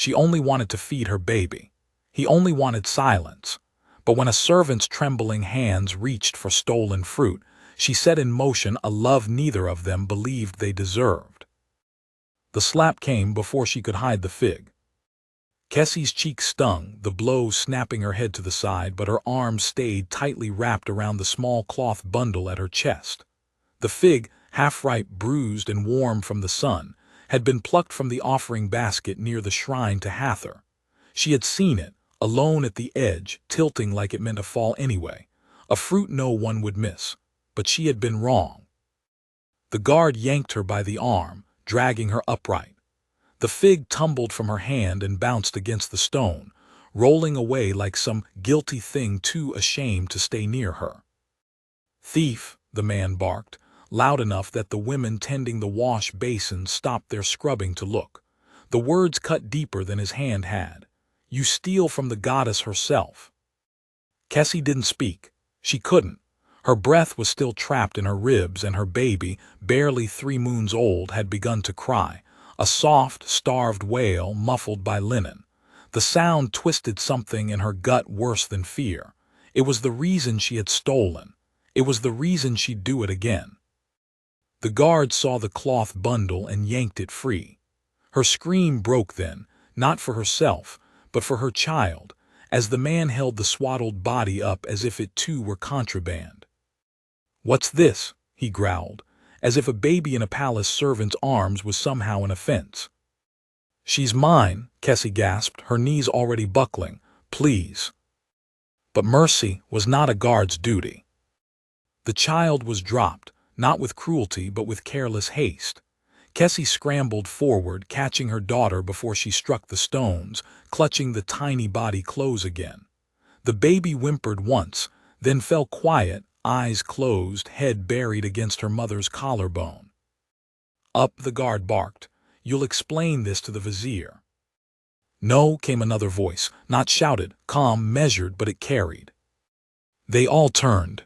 She only wanted to feed her baby. He only wanted silence. But when a servant's trembling hands reached for stolen fruit, she set in motion a love neither of them believed they deserved. The slap came before she could hide the fig. Kessie's cheek stung, the blow snapping her head to the side, but her arms stayed tightly wrapped around the small cloth bundle at her chest. The fig, half-ripe, bruised and warm from the sun, had been plucked from the offering basket near the shrine to Hathor. She had seen it, alone at the edge, tilting like it meant to fall anyway, a fruit no one would miss. But she had been wrong. The guard yanked her by the arm, dragging her upright. The fig tumbled from her hand and bounced against the stone, rolling away like some guilty thing too ashamed to stay near her. "Thief," the man barked, loud enough that the women tending the wash basin stopped their scrubbing to look. The words cut deeper than his hand had. "You steal from the goddess herself." Kessie didn't speak. She couldn't. Her breath was still trapped in her ribs, and her baby, barely 3 moons old, had begun to cry, a soft, starved wail muffled by linen. The sound twisted something in her gut worse than fear. It was the reason she had stolen. It was the reason she'd do it again. The guard saw the cloth bundle and yanked it free. Her scream broke then, not for herself, but for her child, as the man held the swaddled body up as if it too were contraband. "What's this?" he growled, as if a baby in a palace servant's arms was somehow an offense. "She's mine," Kessie gasped, her knees already buckling. "Please." But mercy was not a guard's duty. The child was dropped, not with cruelty but with careless haste. Kessie scrambled forward, catching her daughter before she struck the stones, clutching the tiny body close again. The baby whimpered once, then fell quiet, eyes closed, head buried against her mother's collarbone. "Up," the guard barked. "You'll explain this to the vizier." "No," came another voice, not shouted, calm, measured, but it carried. They all turned.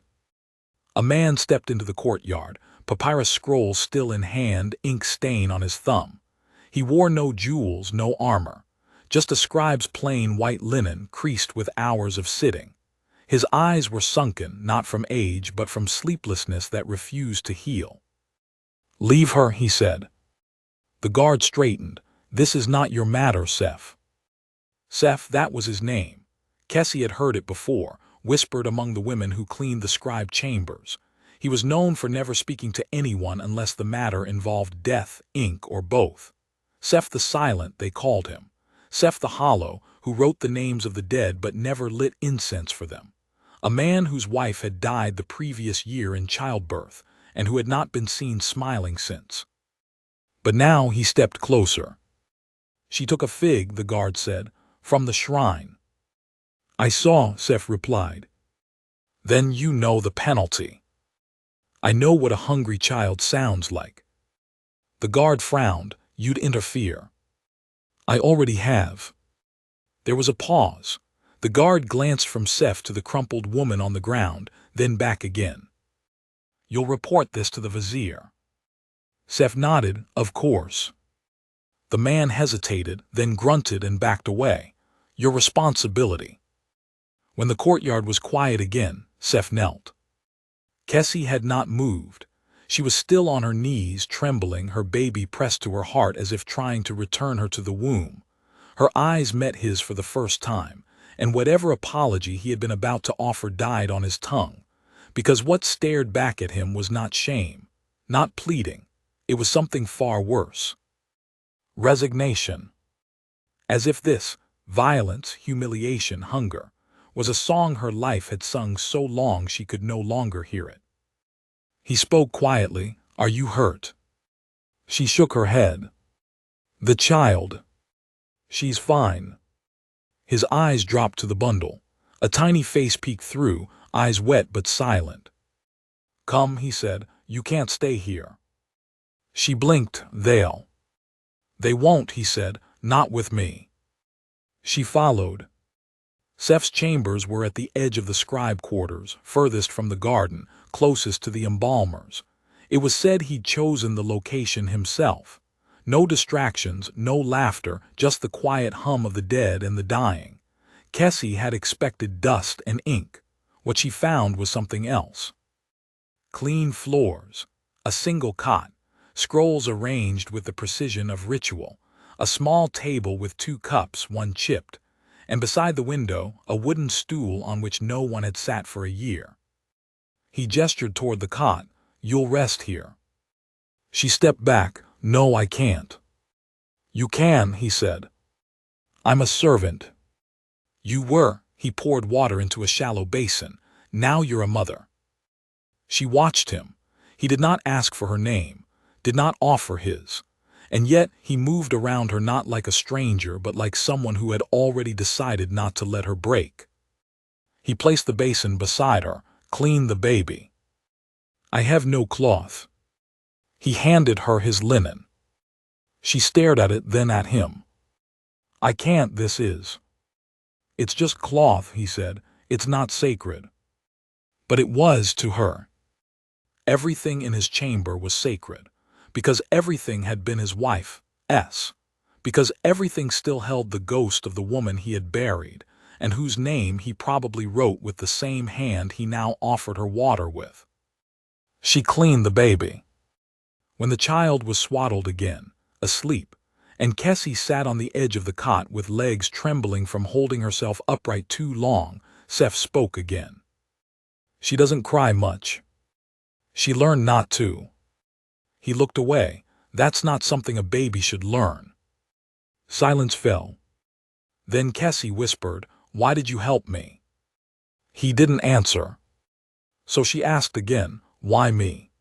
A man stepped into the courtyard, papyrus scroll still in hand, ink stain on his thumb. He wore no jewels, no armor, just a scribe's plain white linen creased with hours of sitting. His eyes were sunken, not from age, but from sleeplessness that refused to heal. "Leave her," he said. The guard straightened. "This is not your matter, Seth." Seth, that was his name. Kessie had heard it before, whispered among the women who cleaned the scribe chambers. He was known for never speaking to anyone unless the matter involved death, ink, or both. Seth the Silent, they called him. Seth the Hollow, who wrote the names of the dead but never lit incense for them. A man whose wife had died the previous year in childbirth, and who had not been seen smiling since. But now he stepped closer. "She took a fig," the guard said, "from the shrine." "I saw," Seth replied. "Then you know the penalty." "I know what a hungry child sounds like." The guard frowned. "You'd interfere." "I already have." There was a pause. The guard glanced from Seth to the crumpled woman on the ground, then back again. "You'll report this to the vizier." Seth nodded. "Of course." The man hesitated, then grunted and backed away. "Your responsibility." When the courtyard was quiet again, Seth knelt. Kessie had not moved. She was still on her knees, trembling, her baby pressed to her heart as if trying to return her to the womb. Her eyes met his for the first time, and whatever apology he had been about to offer died on his tongue, because what stared back at him was not shame, not pleading. It was something far worse. Resignation. As if this, violence, humiliation, hunger, was a song her life had sung so long she could no longer hear it. He spoke quietly. "Are you hurt?" She shook her head. "The child." "She's fine." His eyes dropped to the bundle. A tiny face peeked through, eyes wet but silent. "Come," he said. "You can't stay here." She blinked. "They'll." "They won't," he said. "Not with me." She followed. Seth's chambers were at the edge of the scribe quarters, furthest from the garden, closest to the embalmers. It was said he'd chosen the location himself. No distractions, no laughter, just the quiet hum of the dead and the dying. Kessie had expected dust and ink. What she found was something else. Clean floors, a single cot, scrolls arranged with the precision of ritual, a small table with 2 cups, one chipped, and beside the window, a wooden stool on which no one had sat for a year. He gestured toward the cot. "You'll rest here." She stepped back. "No, I can't." "You can," he said. "I'm a servant." "You were." He poured water into a shallow basin. "Now you're a mother." She watched him. He did not ask for her name, did not offer his. And yet he moved around her not like a stranger but like someone who had already decided not to let her break. He placed the basin beside her, cleaned the baby. "I have no cloth." He handed her his linen. She stared at it, then at him. "I can't, this is." "It's just cloth," he said. "It's not sacred." But it was to her. Everything in his chamber was sacred, because everything had been his wife's, because everything still held the ghost of the woman he had buried, and whose name he probably wrote with the same hand he now offered her water with. She cleaned the baby. When the child was swaddled again, asleep, and Kessie sat on the edge of the cot with legs trembling from holding herself upright too long, Seth spoke again. "She doesn't cry much. She learned not to." He looked away. "That's not something a baby should learn." Silence fell. Then Kessie whispered, "Why did you help me?" He didn't answer. So she asked again, "Why me?"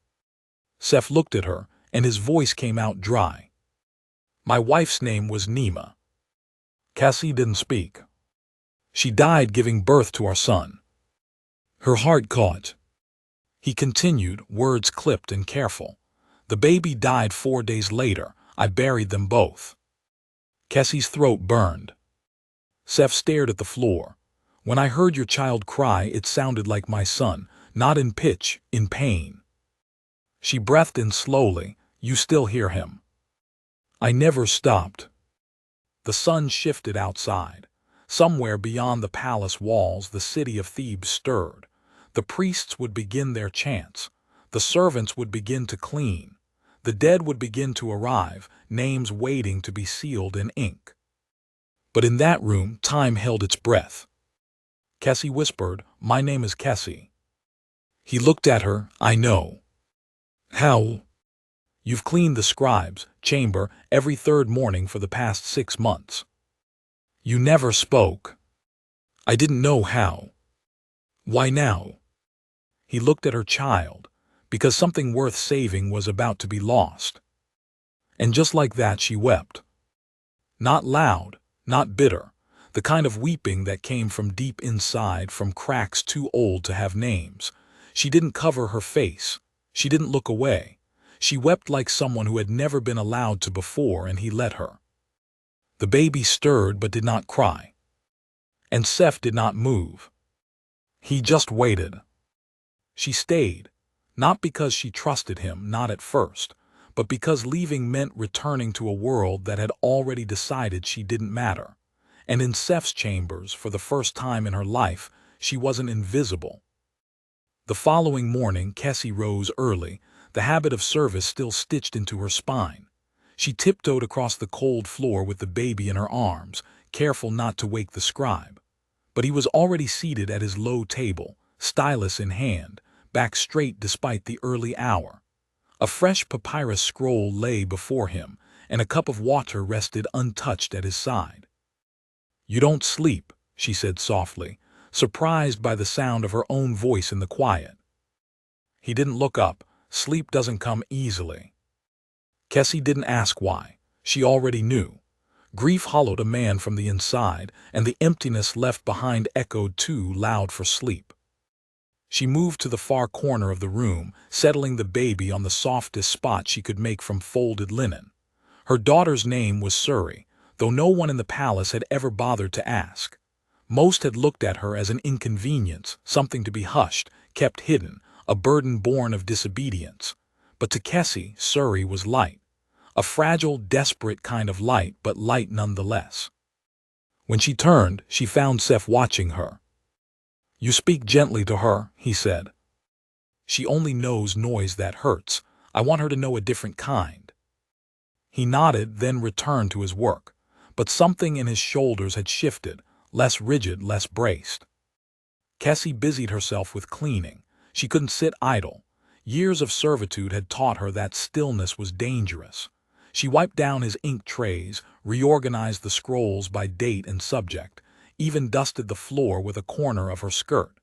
Seth looked at her, and his voice came out dry. "My wife's name was Nima." Kessie didn't speak. "She died giving birth to our son." Her heart caught. He continued, words clipped and careful. "The baby died 4 days later. I buried them both." Kessie's throat burned. Seth stared at the floor. "When I heard your child cry, it sounded like my son, not in pitch, in pain." She breathed in slowly. "You still hear him." "I never stopped." The sun shifted outside. Somewhere beyond the palace walls, the city of Thebes stirred. The priests would begin their chants. The servants would begin to clean. The dead would begin to arrive, names waiting to be sealed in ink. But in that room, time held its breath. Kessie whispered, "My name is Kessie." He looked at her. "I know." "How?" "You've cleaned the scribe's chamber every 3rd morning for the past 6 months. You never spoke." "I didn't know how." "Why now?" He looked at her child, because something worth saving was about to be lost. And just like that she wept. Not loud, not bitter, the kind of weeping that came from deep inside, from cracks too old to have names. She didn't cover her face. She didn't look away. She wept like someone who had never been allowed to before, and he let her. The baby stirred but did not cry. And Seth did not move. He just waited. She stayed, not because she trusted him, not at first, but because leaving meant returning to a world that had already decided she didn't matter. And in Seth's chambers, for the first time in her life, she wasn't invisible. The following morning, Kessie rose early, the habit of service still stitched into her spine. She tiptoed across the cold floor with the baby in her arms, careful not to wake the scribe. But he was already seated at his low table, stylus in hand, back straight despite the early hour. A fresh papyrus scroll lay before him, and a cup of water rested untouched at his side. "You don't sleep," she said softly, surprised by the sound of her own voice in the quiet. He didn't look up. Sleep doesn't come easily. Kessie didn't ask why. She already knew. Grief hollowed a man from the inside, and the emptiness left behind echoed too loud for sleep. She moved to the far corner of the room, settling the baby on the softest spot she could make from folded linen. Her daughter's name was Suri, though no one in the palace had ever bothered to ask. Most had looked at her as an inconvenience, something to be hushed, kept hidden, a burden born of disobedience. But to Kessie, Suri was light. A fragile, desperate kind of light, but light nonetheless. When she turned, she found Seth watching her. "You speak gently to her," he said. "She only knows noise that hurts. I want her to know a different kind." He nodded, then returned to his work, but something in his shoulders had shifted, less rigid, less braced. Kessie busied herself with cleaning. She couldn't sit idle. Years of servitude had taught her that stillness was dangerous. She wiped down his ink trays, reorganized the scrolls by date and subject, even dusted the floor with a corner of her skirt.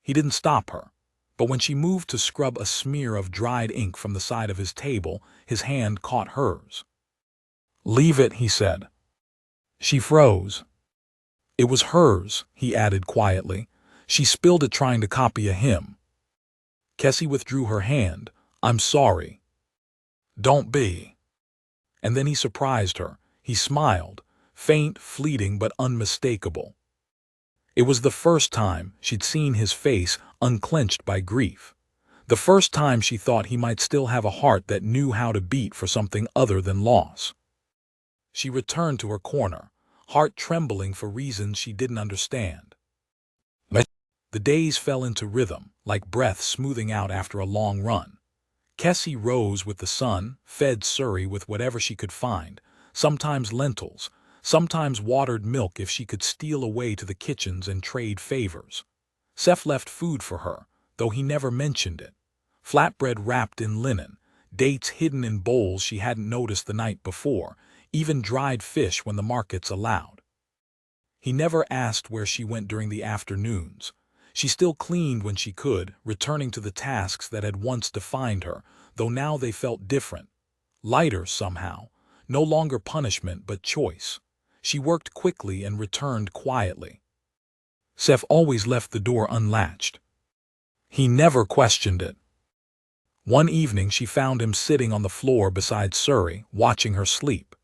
He didn't stop her, but when she moved to scrub a smear of dried ink from the side of his table, his hand caught hers. "Leave it," he said. She froze. "It was hers," he added quietly. "She spilled it trying to copy a hymn." Kessie withdrew her hand. "I'm sorry." "Don't be." And then he surprised her. He smiled, faint, fleeting, but unmistakable. It was the first time she'd seen his face unclenched by grief. The first time she thought he might still have a heart that knew how to beat for something other than loss. She returned to her corner, heart trembling for reasons she didn't understand. The days fell into rhythm, like breath smoothing out after a long run. Kessie rose with the sun, fed Surrey with whatever she could find, sometimes lentils, sometimes watered milk if she could steal away to the kitchens and trade favors. Seth left food for her, though he never mentioned it. Flatbread wrapped in linen, dates hidden in bowls she hadn't noticed the night before, even dried fish when the markets allowed. He never asked where she went during the afternoons. She still cleaned when she could, returning to the tasks that had once defined her, though now they felt different. Lighter somehow, no longer punishment but choice. She worked quickly and returned quietly. Seth always left the door unlatched. He never questioned it. One evening she found him sitting on the floor beside Surrey, watching her sleep.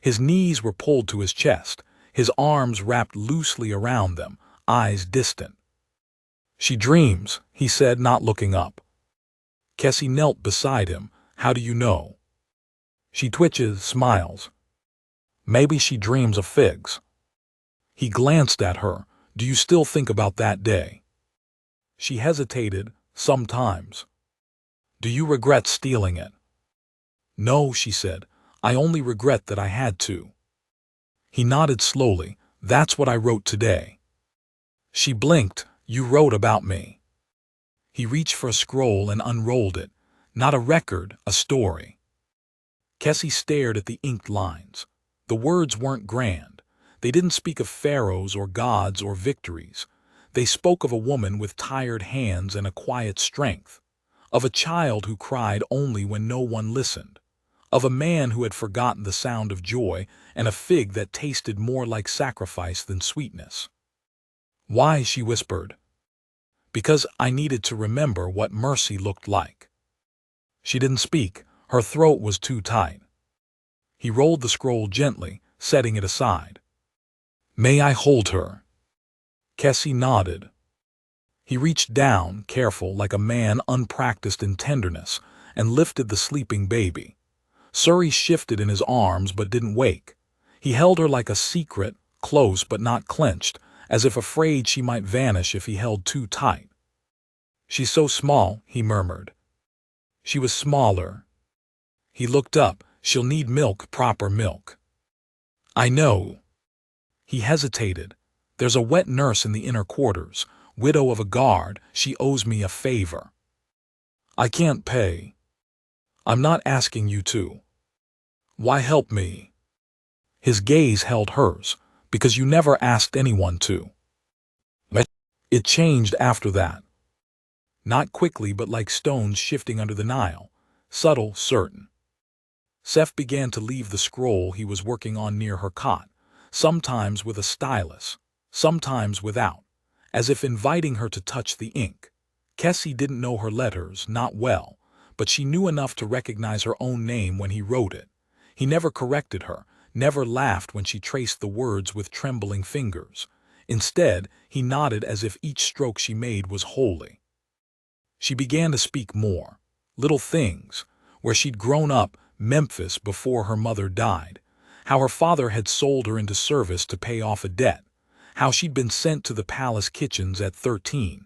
His knees were pulled to his chest, his arms wrapped loosely around them, eyes distant. "She dreams," he said, not looking up. Kessie knelt beside him. "How do you know?" She twitches, smiles. "Maybe she dreams of figs." He glanced at her. "Do you still think about that day?" She hesitated. "Sometimes." "Do you regret stealing it?" "No," she said. "I only regret that I had to." He nodded slowly. "That's what I wrote today." She blinked. "You wrote about me." He reached for a scroll and unrolled it. Not a record, a story. Kessie stared at the inked lines. The words weren't grand. They didn't speak of pharaohs or gods or victories. They spoke of a woman with tired hands and a quiet strength. Of a child who cried only when no one listened. Of a man who had forgotten the sound of joy and a fig that tasted more like sacrifice than sweetness. "Why?" she whispered. "Because I needed to remember what mercy looked like." She didn't speak. Her throat was too tight. He rolled the scroll gently, setting it aside. "May I hold her?" Kessie nodded. He reached down, careful, like a man unpracticed in tenderness, and lifted the sleeping baby. Surrey shifted in his arms but didn't wake. He held her like a secret, close but not clenched, as if afraid she might vanish if he held too tight. "She's so small," he murmured. She was smaller. He looked up. "She'll need milk, proper milk." "I know." He hesitated. "There's a wet nurse in the inner quarters, widow of a guard. She owes me a favor." "I can't pay." "I'm not asking you to." "Why help me?" His gaze held hers. "Because you never asked anyone to." It changed after that. Not quickly, but like stones shifting under the Nile. Subtle, certain. Seth began to leave the scroll he was working on near her cot, sometimes with a stylus, sometimes without, as if inviting her to touch the ink. Kessie didn't know her letters, not well, but she knew enough to recognize her own name when he wrote it. He never corrected her, never laughed when she traced the words with trembling fingers. Instead, he nodded as if each stroke she made was holy. She began to speak more. Little things, where she'd grown up, Memphis before her mother died, how her father had sold her into service to pay off a debt, how she'd been sent to the palace kitchens at 13,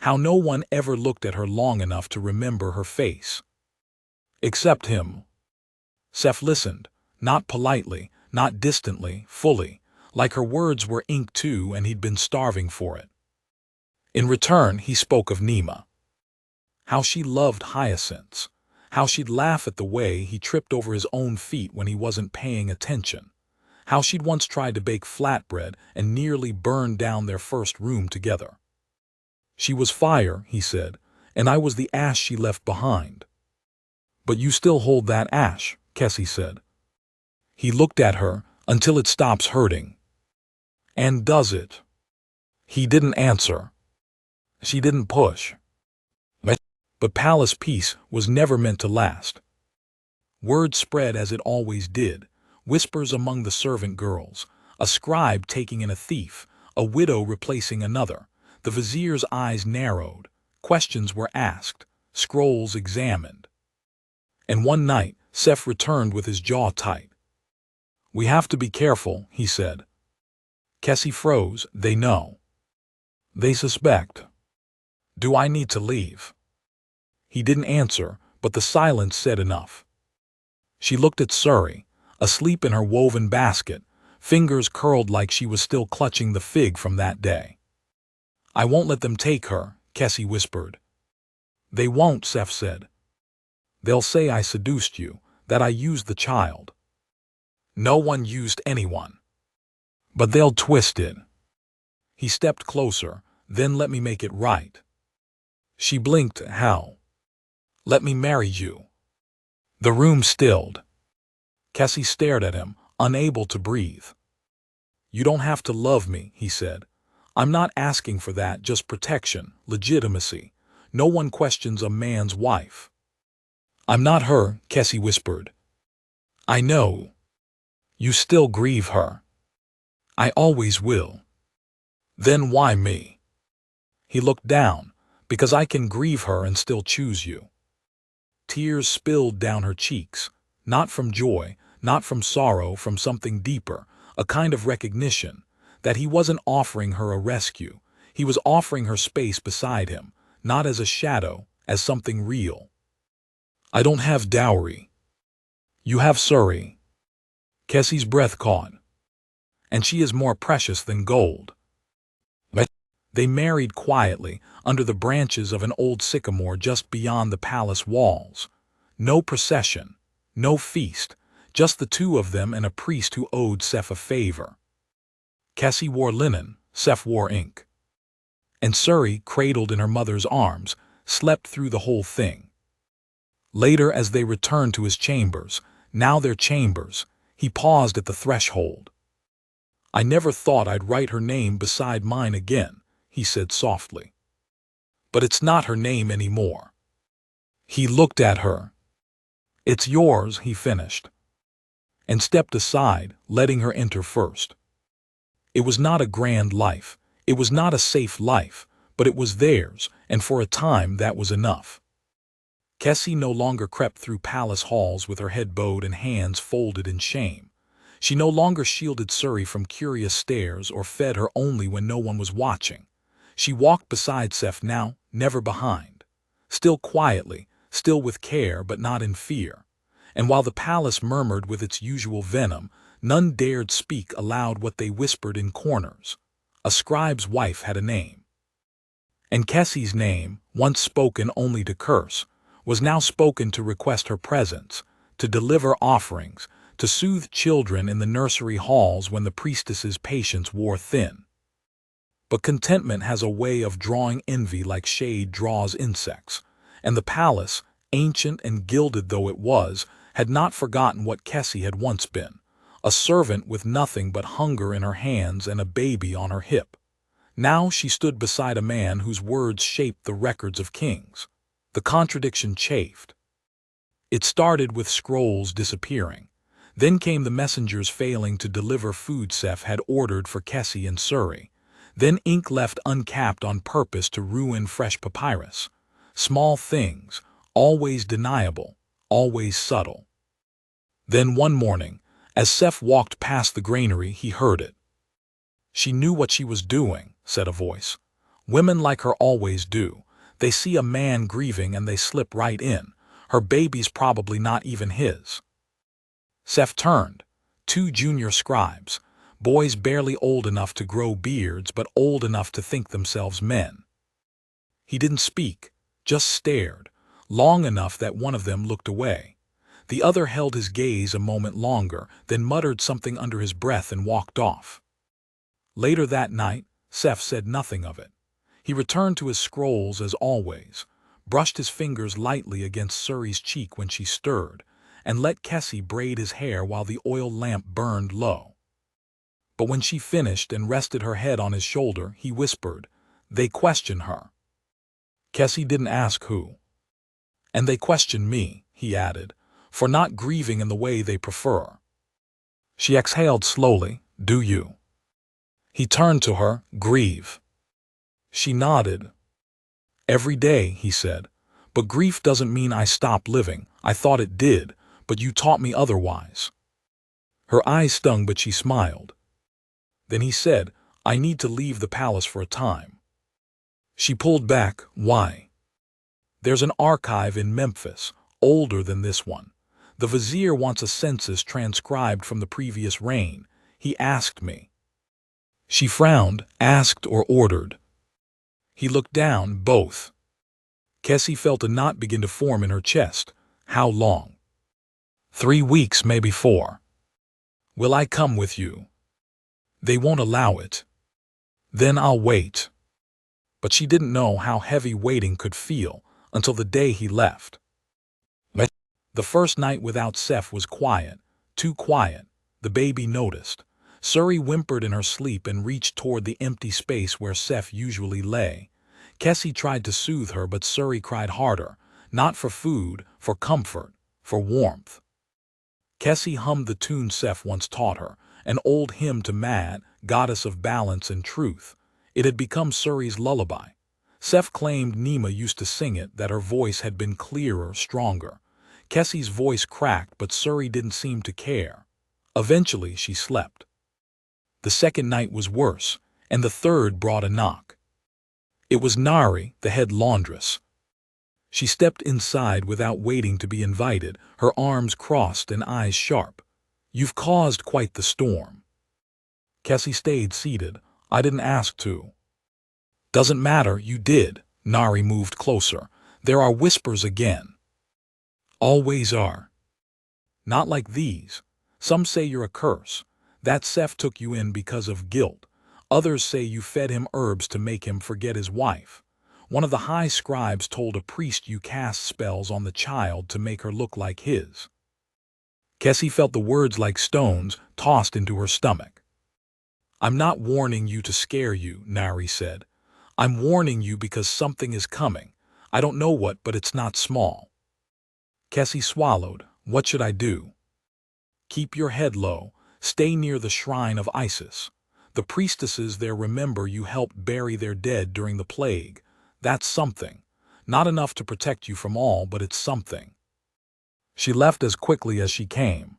how no one ever looked at her long enough to remember her face. Except him. Seth listened, not politely, not distantly, fully, like her words were ink too and he'd been starving for it. In return, he spoke of Nema. How she loved hyacinths, how she'd laugh at the way he tripped over his own feet when he wasn't paying attention, how she'd once tried to bake flatbread and nearly burned down their first room together. She was fire, he said, and I was the ash she left behind. But you still hold that ash, Kessie said. He looked at her until it stops hurting. And does it? He didn't answer. She didn't push. But palace peace was never meant to last. Word spread as it always did, whispers among the servant girls, a scribe taking in a thief, a widow replacing another. The vizier's eyes narrowed, questions were asked, scrolls examined. And one night, Seth returned with his jaw tight. We have to be careful, he said. Kessie froze. They know. They suspect. Do I need to leave? He didn't answer, but the silence said enough. She looked at Suri, asleep in her woven basket, fingers curled like she was still clutching the fig from that day. I won't let them take her, Kessie whispered. They won't, Seth said. They'll say I seduced you, that I used the child. No one used anyone. But they'll twist it. He stepped closer, then let me make it right. She blinked. How? Let me marry you. The room stilled. Kessie stared at him, unable to breathe. You don't have to love me, he said. I'm not asking for that, just protection, legitimacy. No one questions a man's wife. I'm not her, Kessie whispered. I know. You still grieve her. I always will. Then why me? He looked down, because I can grieve her and still choose you. Tears spilled down her cheeks, not from joy, not from sorrow, from something deeper, a kind of recognition, that he wasn't offering her a rescue. He was offering her space beside him, not as a shadow, as something real. I don't have dowry. You have Suri. Kessie's breath caught. And she is more precious than gold. They married quietly, under the branches of an old sycamore just beyond the palace walls. No procession, no feast, just the two of them and a priest who owed Seth a favor. Kessie wore linen, Seth wore ink. And Suri, cradled in her mother's arms, slept through the whole thing. Later, as they returned to his chambers, now their chambers, he paused at the threshold. I never thought I'd write her name beside mine again, he said softly. But it's not her name anymore. He looked at her. It's yours, he finished, and stepped aside, letting her enter first. It was not a grand life, it was not a safe life, but it was theirs, and for a time that was enough. Kessie no longer crept through palace halls with her head bowed and hands folded in shame. She no longer shielded Suri from curious stares or fed her only when no one was watching. She walked beside Seth now, never behind. Still quietly, still with care but not in fear. And while the palace murmured with its usual venom, none dared speak aloud what they whispered in corners. A scribe's wife had a name. And Kessie's name, once spoken only to curse, was now spoken to request her presence, to deliver offerings, to soothe children in the nursery halls when the priestess's patience wore thin. But contentment has a way of drawing envy like shade draws insects, and the palace, ancient and gilded though it was, had not forgotten what Kessie had once been, a servant with nothing but hunger in her hands and a baby on her hip. Now she stood beside a man whose words shaped the records of kings. The contradiction chafed. It started with scrolls disappearing. Then came the messengers failing to deliver food Seth had ordered for Kessie and Suri. Then ink left uncapped on purpose to ruin fresh papyrus. Small things, always deniable, always subtle. Then one morning, as Seth walked past the granary, he heard it. "She knew what she was doing," said a voice. "Women like her always do. They see a man grieving and they slip right in. Her baby's probably not even his." Seth turned. Two junior scribes, boys barely old enough to grow beards but old enough to think themselves men. He didn't speak, just stared, long enough that one of them looked away. The other held his gaze a moment longer, then muttered something under his breath and walked off. Later that night, Seth said nothing of it. He returned to his scrolls as always, brushed his fingers lightly against Suri's cheek when she stirred, and let Kessie braid his hair while the oil lamp burned low. But when she finished and rested her head on his shoulder, he whispered, "They question her." Kessie didn't ask who. "And they question me," he added, "for not grieving in the way they prefer." She exhaled slowly. "Do you?" He turned to her. "Grieve?" She nodded. "Every day," he said. "But grief doesn't mean I stop living. I thought it did, but you taught me otherwise." Her eyes stung, but she smiled. Then he said, "I need to leave the palace for a time." She pulled back. "Why?" "There's an archive in Memphis, older than this one. The vizier wants a census transcribed from the previous reign. He asked me." She frowned. "Asked or ordered?" He looked down. "Both." Kessie felt a knot begin to form in her chest. "How long?" 3 weeks, maybe 4. "Will I come with you?" "They won't allow it." "Then I'll wait." But she didn't know how heavy waiting could feel until the day he left. The first night without Seth was quiet, too quiet. The baby noticed. Suri whimpered in her sleep and reached toward the empty space where Seth usually lay. Kessie tried to soothe her, but Suri cried harder, not for food, for comfort, for warmth. Kessie hummed the tune Seth once taught her, an old hymn to Mad, goddess of balance and truth. It had become Suri's lullaby. Seth claimed Nima used to sing it, that her voice had been clearer, stronger. Kessie's voice cracked, but Suri didn't seem to care. Eventually, she slept. The second night was worse, and the third brought a knock. It was Nari, the head laundress. She stepped inside without waiting to be invited, her arms crossed and eyes sharp. "You've caused quite the storm." Kessie stayed seated. "I didn't ask to." "Doesn't matter, you did." Nari moved closer. "There are whispers again." "Always are." "Not like these. Some say you're a curse. That Seth took you in because of guilt. Others say you fed him herbs to make him forget his wife. One of the high scribes told a priest you cast spells on the child to make her look like his." Kessie felt the words like stones tossed into her stomach. "I'm not warning you to scare you," Nari said. "I'm warning you because something is coming. I don't know what, but it's not small." Kessie swallowed. "What should I do?" "Keep your head low. Stay near the shrine of Isis. The priestesses there remember you helped bury their dead during the plague. That's something. Not enough to protect you from all, but it's something." She left as quickly as she came.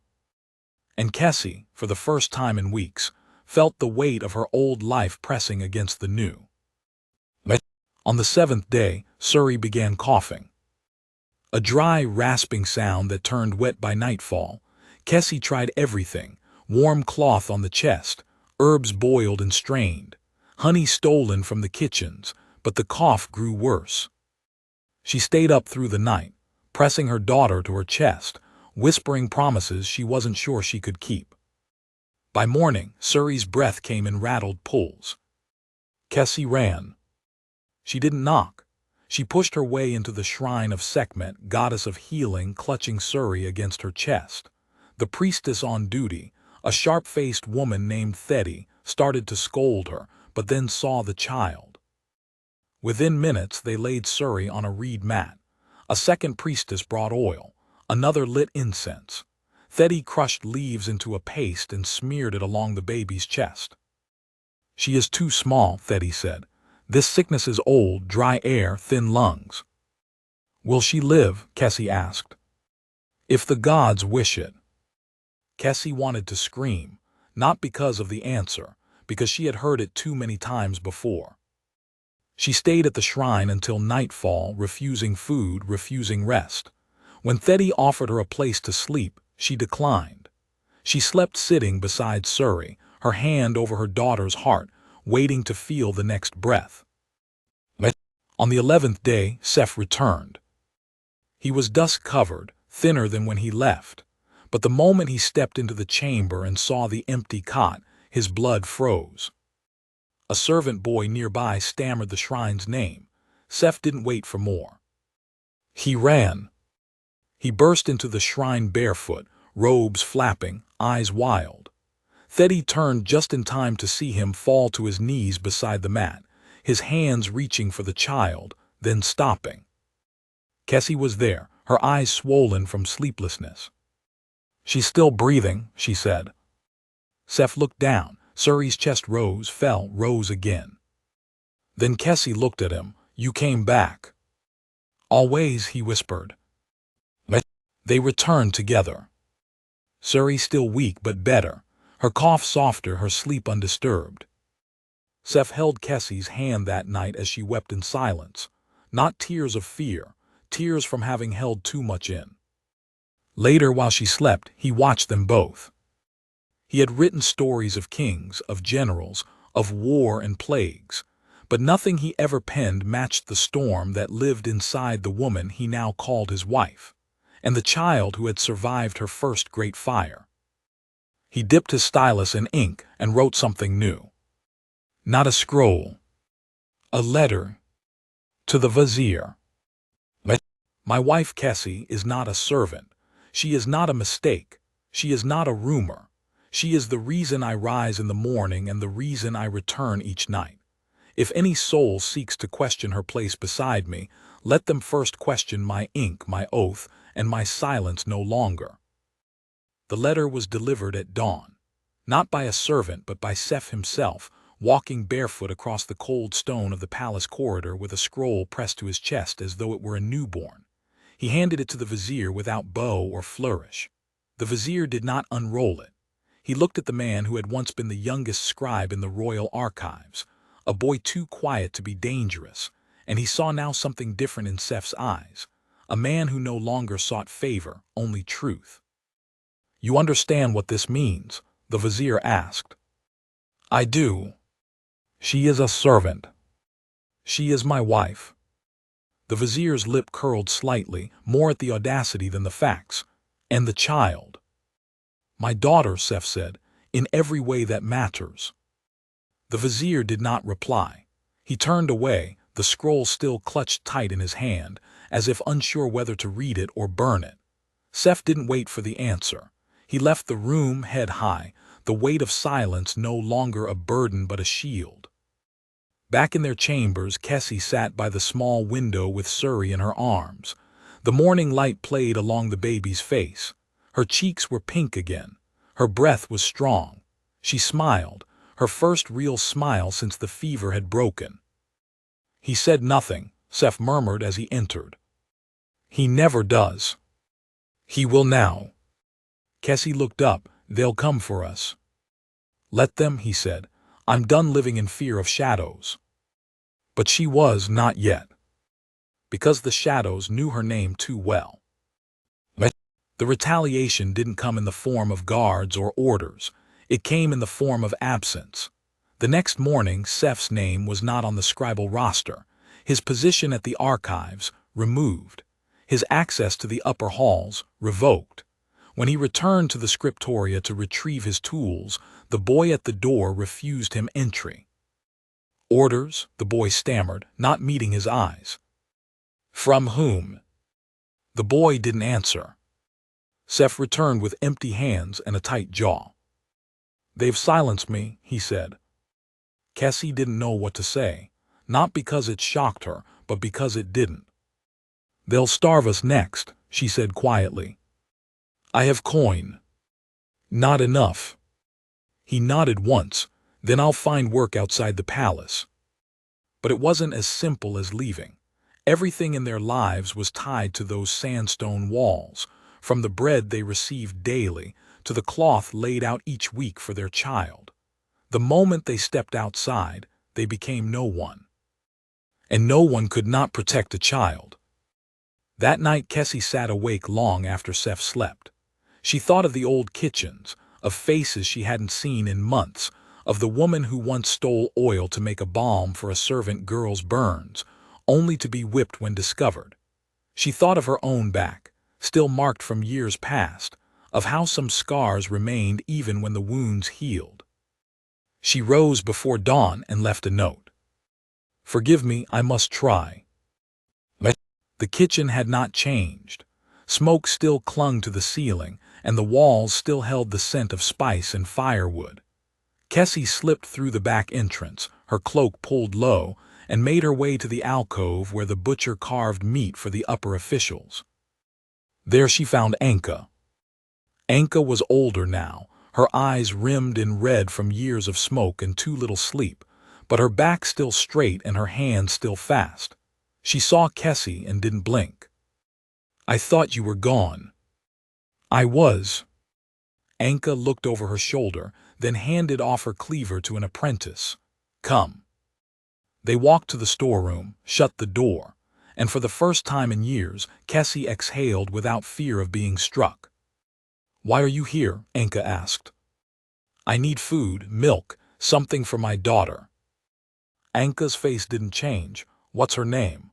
And Kessie, for the first time in weeks, felt the weight of her old life pressing against the new. On the 7th day, Suri began coughing. A dry, rasping sound that turned wet by nightfall. Kessie tried everything: warm cloth on the chest, herbs boiled and strained, honey stolen from the kitchens, but the cough grew worse. She stayed up through the night, pressing her daughter to her chest, whispering promises she wasn't sure she could keep. By morning, Suri's breath came in rattled pulls. Kessie ran. She didn't knock. She pushed her way into the shrine of Sekhmet, goddess of healing, clutching Suri against her chest. The priestess on duty, a sharp-faced woman named Theti, started to scold her, but then saw the child. Within minutes, they laid Suri on a reed mat. A second priestess brought oil. Another lit incense. Theti crushed leaves into a paste and smeared it along the baby's chest. "She is too small," Theti said. "This sickness is old, dry air, thin lungs." "Will she live?" Kessie asked. "If the gods wish it." Kessie wanted to scream, not because of the answer, because she had heard it too many times before. She stayed at the shrine until nightfall, refusing food, refusing rest. When Thetty offered her a place to sleep, she declined. She slept sitting beside Suri, her hand over her daughter's heart, waiting to feel the next breath. On the 11th day, Seth returned. He was dust-covered, thinner than when he left, but the moment he stepped into the chamber and saw the empty cot, his blood froze. A servant boy nearby stammered the shrine's name. Seth didn't wait for more. He ran. He burst into the shrine barefoot, robes flapping, eyes wild. Thetty turned just in time to see him fall to his knees beside the mat, his hands reaching for the child, then stopping. Kessie was there, her eyes swollen from sleeplessness. "She's still breathing," she said. Seth looked down. Suri's chest rose, fell, rose again. Then Kessie looked at him. "You came back." "Always," he whispered. They returned together. Suri still weak but better, her cough softer, her sleep undisturbed. Seth held Kessie's hand that night as she wept in silence, not tears of fear, tears from having held too much in. Later, while she slept, he watched them both. He had written stories of kings, of generals, of war and plagues, but nothing he ever penned matched the storm that lived inside the woman he now called his wife, and the child who had survived her first great fire. He dipped his stylus in ink and wrote something new. Not a scroll. A letter. To the vizier. My wife Kessie is not a servant. She is not a mistake. She is not a rumor. She is the reason I rise in the morning and the reason I return each night. If any soul seeks to question her place beside me, let them first question my ink, my oath, and my silence no longer. The letter was delivered at dawn, not by a servant but by Seth himself, walking barefoot across the cold stone of the palace corridor with a scroll pressed to his chest as though it were a newborn. He handed it to the vizier without bow or flourish. The vizier did not unroll it. He looked at the man who had once been the youngest scribe in the royal archives, a boy too quiet to be dangerous, and he saw now something different in Seth's eyes, a man who no longer sought favor, only truth. "You understand what this means?" the vizier asked. "I do. She is a servant. She is my wife." The vizier's lip curled slightly, more at the audacity than the facts. "And the child?" "My daughter," Seth said, "in every way that matters." The vizier did not reply. He turned away, the scroll still clutched tight in his hand, as if unsure whether to read it or burn it. Seth didn't wait for the answer. He left the room head high, the weight of silence no longer a burden but a shield. Back in their chambers, Kessie sat by the small window with Suri in her arms. The morning light played along the baby's face. Her cheeks were pink again. Her breath was strong. She smiled, her first real smile since the fever had broken. "He said nothing," Seth murmured as he entered. "He never does." "He will now." Kessie looked up. "They'll come for us." "Let them," he said. "I'm done living in fear of shadows." But she was not yet, because the shadows knew her name too well. The retaliation didn't come in the form of guards or orders. It came in the form of absence. The next morning, Seth's name was not on the scribal roster, his position at the archives removed, his access to the upper halls revoked. When he returned to the scriptoria to retrieve his tools, the boy at the door refused him entry. "Orders?" the boy stammered, not meeting his eyes. "From whom?" The boy didn't answer. Seth returned with empty hands and a tight jaw. "They've silenced me," he said. Kessie didn't know what to say, not because it shocked her, but because it didn't. "They'll starve us next," she said quietly. "I have coin." "Not enough." He nodded once. "Then I'll find work outside the palace." But it wasn't as simple as leaving. Everything in their lives was tied to those sandstone walls, from the bread they received daily to the cloth laid out each week for their child. The moment they stepped outside, they became no one. And no one could not protect a child. That night Kessie sat awake long after Seth slept. She thought of the old kitchens, of faces she hadn't seen in months, of the woman who once stole oil to make a balm for a servant girl's burns, only to be whipped when discovered. She thought of her own back, still marked from years past, of how some scars remained even when the wounds healed. She rose before dawn and left a note. "Forgive me, I must try." The kitchen had not changed. Smoke still clung to the ceiling, and the walls still held the scent of spice and firewood. Kessie slipped through the back entrance, her cloak pulled low, and made her way to the alcove where the butcher carved meat for the upper officials. There she found Anka. Anka was older now, her eyes rimmed in red from years of smoke and too little sleep, but her back still straight and her hands still fast. She saw Kessie and didn't blink. "I thought you were gone." "I was." Anka looked over her shoulder, then handed off her cleaver to an apprentice. "Come." They walked to the storeroom, shut the door, and for the first time in years, Kessie exhaled without fear of being struck. "Why are you here?" Anka asked. "I need food, milk, something for my daughter." Anka's face didn't change. "What's her name?"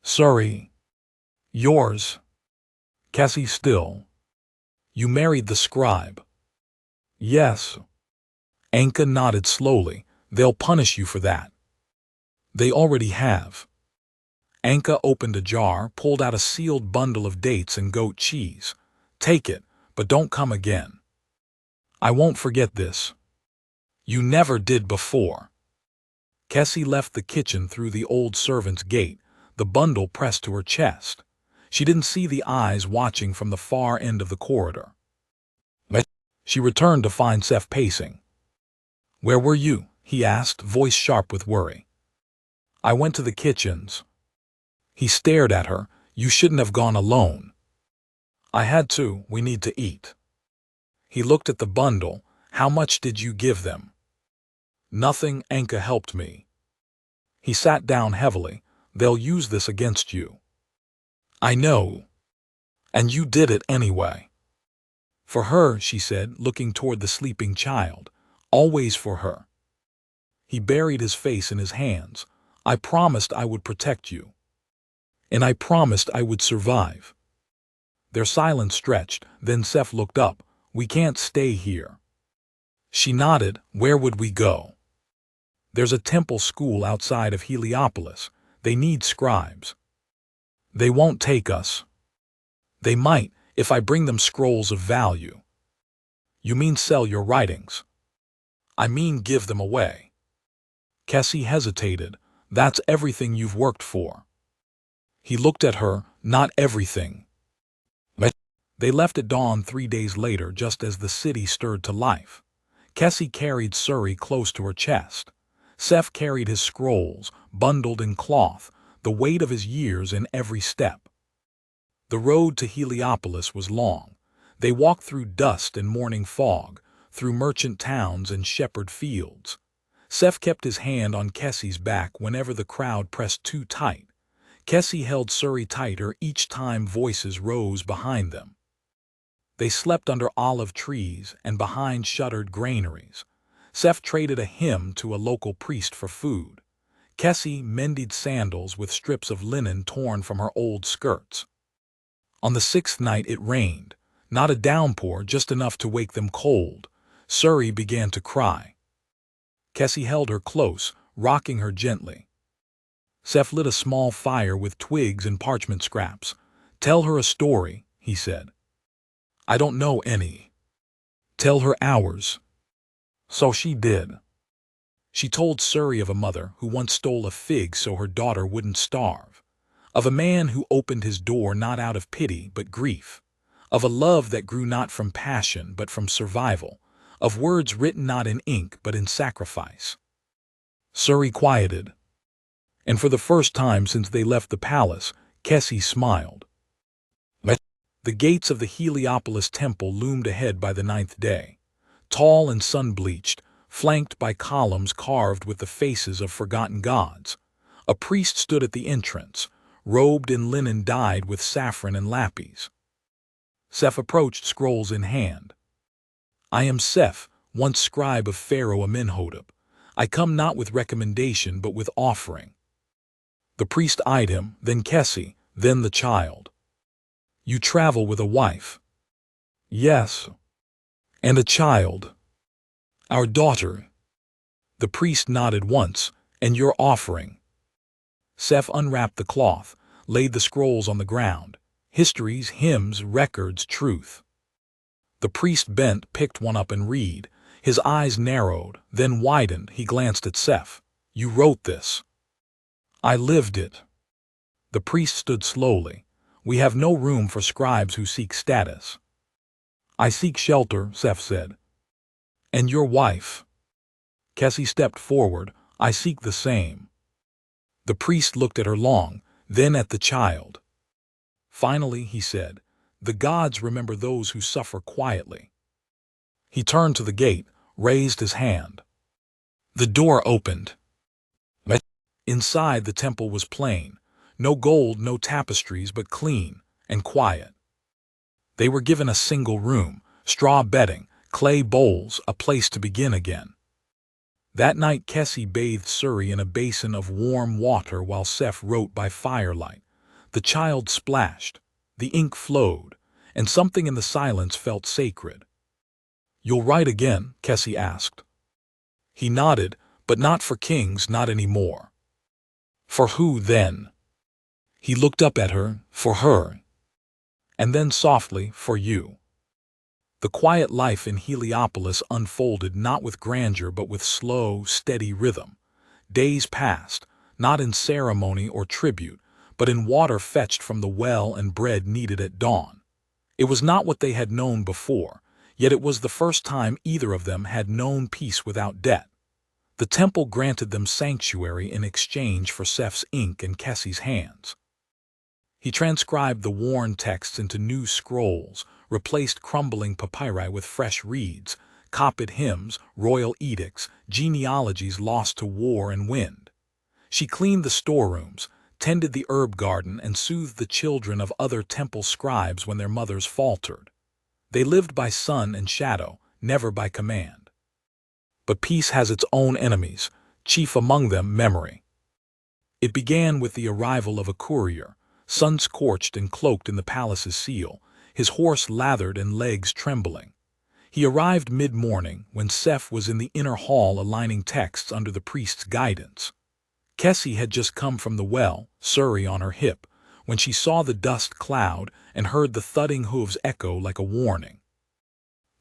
"Sorry." "Yours?" Kessie still. "You married the scribe." "Yes." Anka nodded slowly. "They'll punish you for that." "They already have." Anka opened a jar, pulled out a sealed bundle of dates and goat cheese. "Take it, but don't come again." "I won't forget this." "You never did before." Kessie left the kitchen through the old servant's gate, the bundle pressed to her chest. She didn't see the eyes watching from the far end of the corridor. She returned to find Seth pacing. "Where were you?" he asked, voice sharp with worry. "I went to the kitchens." He stared at her. "You shouldn't have gone alone." "I had to. We need to eat." He looked at the bundle. "How much did you give them?" "Nothing. Anka helped me." He sat down heavily. "They'll use this against you." "I know. And you did it anyway." "For her," she said, looking toward the sleeping child. "Always for her." He buried his face in his hands. "I promised I would protect you. And I promised I would survive." Their silence stretched, then Seth looked up. "We can't stay here." She nodded. "Where would we go?" "There's a temple school outside of Heliopolis. They need scribes." "They won't take us." "They might, if I bring them scrolls of value." "You mean sell your writings?" "I mean give them away." Kessie hesitated. "That's everything you've worked for." He looked at her. "Not everything." They left at dawn 3 days later, just as the city stirred to life. Kessie carried Suri close to her chest. Seth carried his scrolls, bundled in cloth, the weight of his years in every step. The road to Heliopolis was long. They walked through dust and morning fog, through merchant towns and shepherd fields. Seth kept his hand on Kessie's back whenever the crowd pressed too tight. Kessie held Suri tighter each time voices rose behind them. They slept under olive trees and behind shuttered granaries. Seth traded a hymn to a local priest for food. Kessie mended sandals with strips of linen torn from her old skirts. On the 6th night it rained. Not a downpour, just enough to wake them cold. Suri began to cry. Kessie held her close, rocking her gently. Seth lit a small fire with twigs and parchment scraps. "Tell her a story," he said. "I don't know any." "Tell her ours." So she did. She told Suri of a mother who once stole a fig so her daughter wouldn't starve. Of a man who opened his door not out of pity but grief. Of a love that grew not from passion but from survival. Of words written not in ink but in sacrifice. Suri quieted. And for the first time since they left the palace, Kessie smiled. The gates of the Heliopolis temple loomed ahead by the 9th day, tall and sun-bleached, flanked by columns carved with the faces of forgotten gods. A priest stood at the entrance, robed in linen dyed with saffron and lapis. Seth approached, scrolls in hand. "I am Seth, once scribe of Pharaoh Amenhotep. I come not with recommendation, but with offering." The priest eyed him, then Kessie, then the child. "You travel with a wife?" "Yes." "And a child?" "Our daughter." The priest nodded once. "And your offering?" Seth unwrapped the cloth, laid the scrolls on the ground. Histories, hymns, records, truth. The priest bent, picked one up and read. His eyes narrowed, then widened. He glanced at Seth. "You wrote this." "I lived it." The priest stood slowly. "We have no room for scribes who seek status." "I seek shelter," Seth said. "And your wife?" Kessie stepped forward. "I seek the same." The priest looked at her long, then at the child. Finally, he said, "The gods remember those who suffer quietly." He turned to the gate, raised his hand. The door opened. Inside, the temple was plain. No gold, no tapestries, but clean and quiet. They were given a single room, straw bedding, clay bowls, a place to begin again. That night Kessie bathed Suri in a basin of warm water while Seth wrote by firelight. The child splashed, the ink flowed, and something in the silence felt sacred. "You'll write again?" Kessie asked. He nodded, "But not for kings, not anymore." "For who, then?" He looked up at her. "For her." And then softly, "For you." The quiet life in Heliopolis unfolded not with grandeur but with slow, steady rhythm. Days passed, not in ceremony or tribute, but in water fetched from the well and bread kneaded at dawn. It was not what they had known before, yet it was the first time either of them had known peace without debt. The temple granted them sanctuary in exchange for Seth's ink and Kessie's hands. He transcribed the worn texts into new scrolls, replaced crumbling papyri with fresh reeds, copied hymns, royal edicts, genealogies lost to war and wind. She cleaned the storerooms, tended the herb garden, and soothed the children of other temple scribes when their mothers faltered. They lived by sun and shadow, never by command. But peace has its own enemies, chief among them memory. It began with the arrival of a courier, sun-scorched and cloaked in the palace's seal, his horse lathered and legs trembling. He arrived mid-morning when Seth was in the inner hall aligning texts under the priest's guidance. Kessie had just come from the well, Suri on her hip, when she saw the dust cloud and heard the thudding hooves echo like a warning.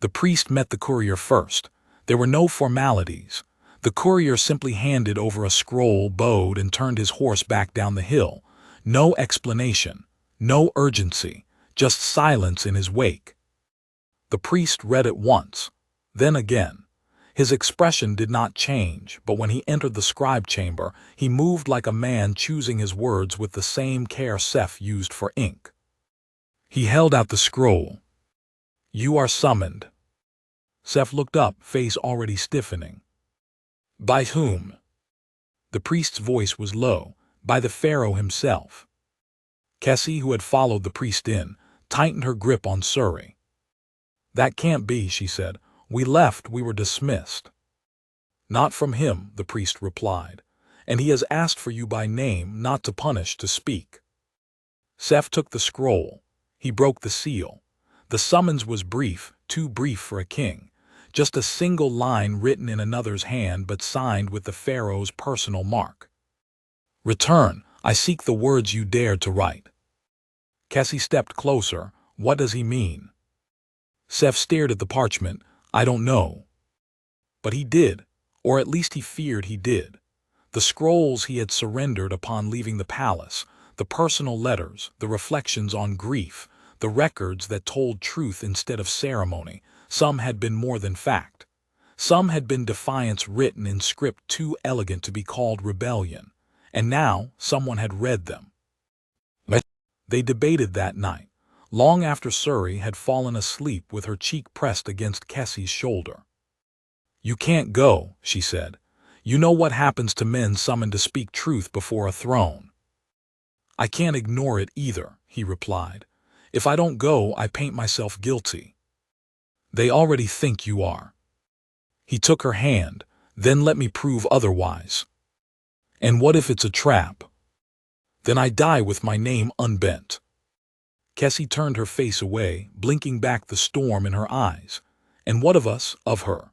The priest met the courier first. There were no formalities. The courier simply handed over a scroll, bowed, and turned his horse back down the hill. No explanation, no urgency, just silence in his wake. The priest read it once, then again. His expression did not change, but when he entered the scribe chamber, he moved like a man choosing his words with the same care Seth used for ink. He held out the scroll. "You are summoned." Seth looked up, face already stiffening. "By whom?" The priest's voice was low. "By the pharaoh himself." Kessie, who had followed the priest in, tightened her grip on Suri. "That can't be," she said. "We left, we were dismissed." "Not from him," the priest replied. "And he has asked for you by name, not to punish, to speak." Seth took the scroll. He broke the seal. The summons was brief, too brief for a king. Just a single line written in another's hand but signed with the pharaoh's personal mark. "Return, I seek the words you dared to write." Kessie stepped closer. "What does he mean?" Seth stared at the parchment. "I don't know." But he did, or at least he feared he did. The scrolls he had surrendered upon leaving the palace, the personal letters, the reflections on grief, the records that told truth instead of ceremony, some had been more than fact. Some had been defiance written in script too elegant to be called rebellion. And now someone had read them. They debated that night. long after Suri had fallen asleep with her cheek pressed against Kessie's shoulder. "You can't go," she said. "You know what happens to men summoned to speak truth before a throne." "I can't ignore it either," he replied. "If I don't go, I paint myself guilty." "They already think you are." He took her hand. "Then let me prove otherwise." "And what if it's a trap?" "Then I die with my name unbent." Kessie turned her face away, blinking back the storm in her eyes. "And what of us, of her?"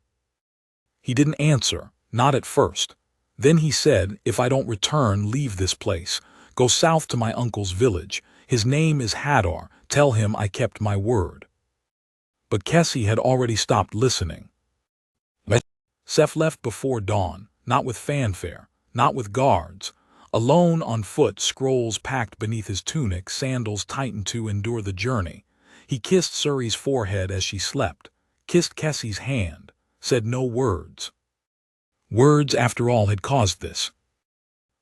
He didn't answer, not at first. Then he said, "If I don't return, leave this place. Go south to my uncle's village. His name is Hadar. Tell him I kept my word." But Kessie had already stopped listening. Seth left before dawn, not with fanfare, not with guards. Alone on foot, scrolls packed beneath his tunic, sandals tightened to endure the journey. He kissed Suri's forehead as she slept, kissed Kessie's hand, said no words. Words, after all, had caused this.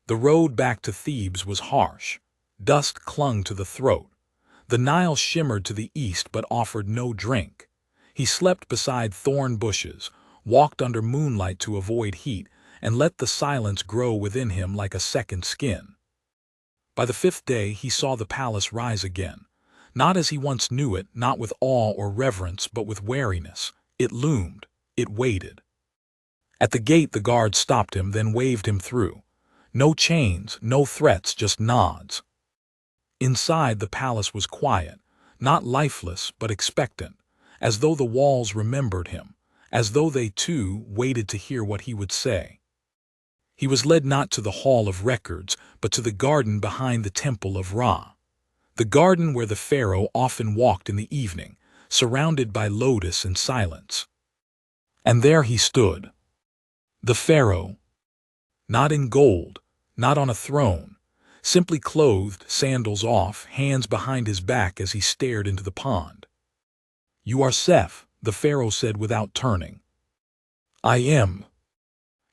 The road back to Thebes was harsh. Dust clung to the throat. The Nile shimmered to the east but offered no drink. He slept beside thorn bushes, walked under moonlight to avoid heat, and let the silence grow within him like a second skin. By the 5th day he saw the palace rise again, not as he once knew it, not with awe or reverence, but with wariness. It loomed, it waited. At the gate the guard stopped him, then waved him through. No chains, no threats, just nods. Inside, the palace was quiet, not lifeless, but expectant, as though the walls remembered him, as though they too waited to hear what he would say. He was led not to the Hall of Records, but to the garden behind the Temple of Ra, the garden where the pharaoh often walked in the evening, surrounded by lotus and silence. And there he stood, the pharaoh, not in gold, not on a throne, simply clothed, sandals off, hands behind his back as he stared into the pond. "You are Seth," the pharaoh said without turning. "I am."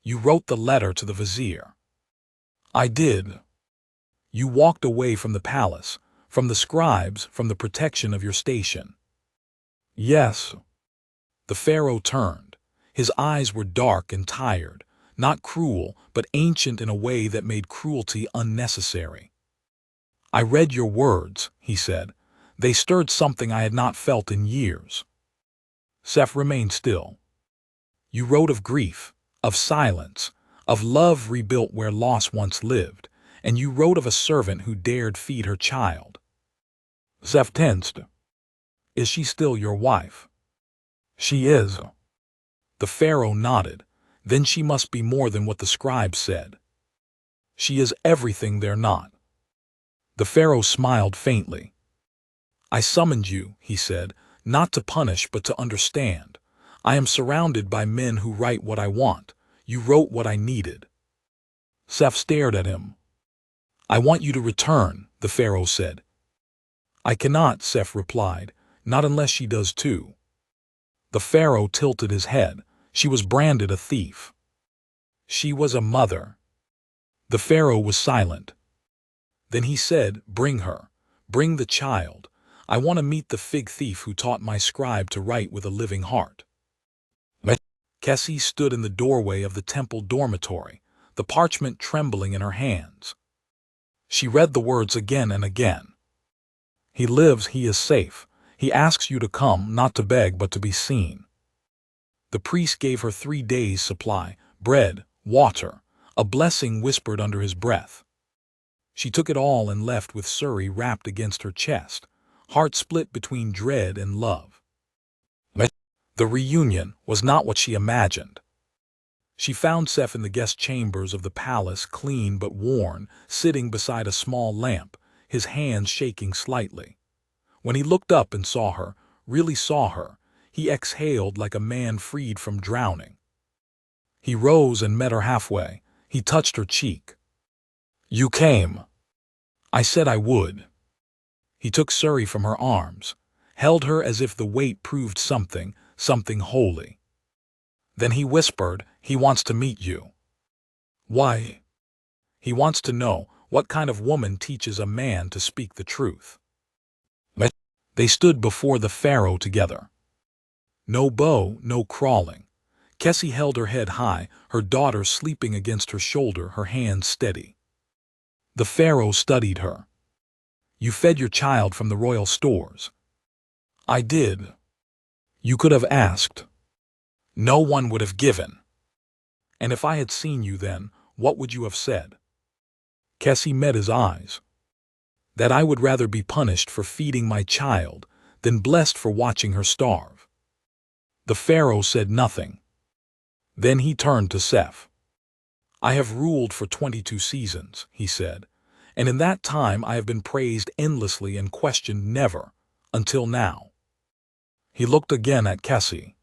"You wrote the letter to the vizier." "I did." "You walked away from the palace, from the scribes, from the protection of your station." "Yes." The pharaoh turned. His eyes were dark and tired, not cruel, but ancient in a way that made cruelty unnecessary. "I read your words," he said. "They stirred something I had not felt in years." Seth remained still. "You wrote of grief, of silence, of love rebuilt where loss once lived, and you wrote of a servant who dared feed her child." Seth tensed. "Is she still your wife?" "She is." The pharaoh nodded. "Then she must be more than what the scribes said." "She is everything they're not." The pharaoh smiled faintly. "I summoned you," he said, "not to punish but to understand. I am surrounded by men who write what I want. You wrote what I needed." Seth stared at him. "I want you to return," the pharaoh said. "I cannot," Seth replied, "not unless she does too." The pharaoh tilted his head. "She was branded a thief." "She was a mother." The pharaoh was silent. Then he said, "Bring her. Bring the child. I want to meet the fig thief who taught my scribe to write with a living heart." Kessie stood in the doorway of the temple dormitory, the parchment trembling in her hands. She read the words again and again. "He lives, he is safe. He asks you to come, not to beg, but to be seen." The priest gave her 3 days' supply, bread, water, a blessing whispered under his breath. She took it all and left with Suri wrapped against her chest, heart split between dread and love. The reunion was not what she imagined. She found Seth in the guest chambers of the palace, clean but worn, sitting beside a small lamp, his hands shaking slightly. When he looked up and saw her, really saw her, he exhaled like a man freed from drowning. He rose and met her halfway. He touched her cheek. "You came." "I said I would." He took Suri from her arms, held her as if the weight proved something holy. Then he whispered, "He wants to meet you." "Why?" "He wants to know what kind of woman teaches a man to speak the truth." They stood before the pharaoh together. No bow, no crawling. Kessie held her head high, her daughter sleeping against her shoulder, her hands steady. The pharaoh studied her. You fed your child from the royal stores. I did. You could have asked. No one would have given. And if I had seen you then, what would you have said? Kessie met his eyes. That I would rather be punished for feeding my child than blessed for watching her starve. The pharaoh said nothing. Then he turned to Seth. I have ruled for 22 seasons, he said, and in that time I have been praised endlessly and questioned never, until now. He looked again at Kessie.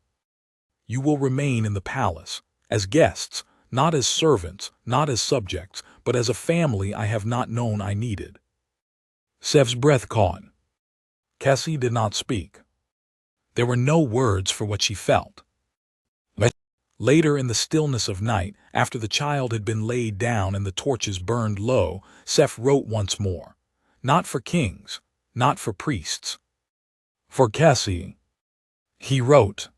You will remain in the palace, as guests, not as servants, not as subjects, but as a family I have not known I needed. Seth's breath caught. Kessie did not speak. There were no words for what she felt. Later in the stillness of night, after the child had been laid down and the torches burned low, Seth wrote once more. Not for kings, not for priests. For Kessie. He wrote,